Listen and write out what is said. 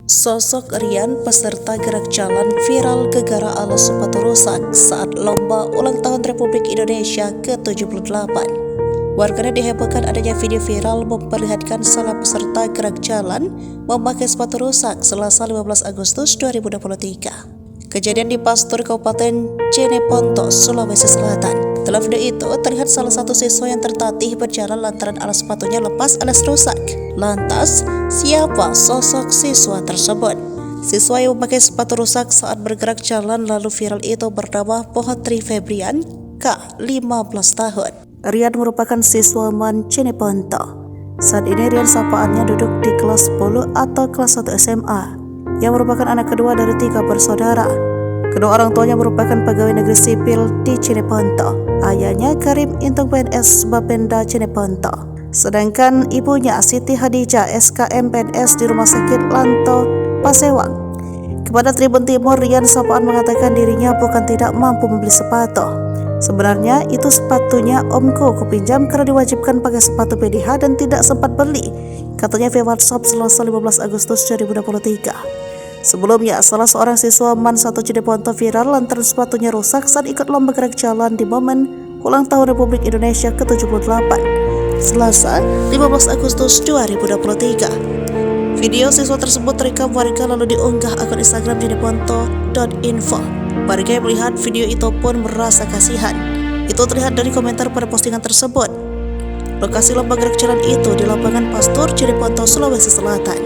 Sosok Rian peserta gerak jalan viral gegara alas sepatu rusak saat lomba ulang tahun Republik Indonesia ke-78. Warganet dihebohkan adanya video viral memperlihatkan salah peserta gerak jalan memakai sepatu rusak Selasa 15 Agustus 2023. Kejadian di Pastur Kabupaten Jeneponto, Sulawesi Selatan. Dalam video itu terlihat salah satu siswa yang tertatih berjalan lantaran alas sepatunya lepas alias rusak. Lantas, siapa sosok siswa tersebut? Siswa yang memakai sepatu rusak saat bergerak jalan lalu viral itu bernama Pohatri Febrian, K. 15 tahun. Rian merupakan siswa Man Jeneponto. Saat ini Rian sapaannya duduk di kelas 10 atau kelas 1 SMA, yang merupakan anak kedua dari 3 bersaudara. Kedua orang tuanya merupakan pegawai negeri sipil di Jeneponto. Ayahnya Karim Intung PNS Bapenda Jeneponto. Sedangkan ibunya Siti Hadijah SKM PNS di Rumah Sakit Lanto, Pasewang. Kepada Tribun Timur, Rian sapaan mengatakan dirinya bukan tidak mampu membeli sepatu. Sebenarnya itu sepatunya omku kupinjam karena diwajibkan pakai sepatu PDH dan tidak sempat beli, katanya via WhatsApp Selasa 15 Agustus 2023. Sebelumnya, salah seorang siswa MAN 1 Jeneponto viral lantaran sepatunya rusak saat ikut lomba gerak jalan di momen ulang tahun Republik Indonesia ke-78, Selasa 15 Agustus 2023. Video siswa tersebut terekam warga lalu diunggah akun Instagram jeneponto.info. Warga yang melihat video itu pun merasa kasihan. Itu terlihat dari komentar pada postingan tersebut. Lokasi lomba gerak jalan itu di lapangan Pastur Jeneponto, Sulawesi Selatan.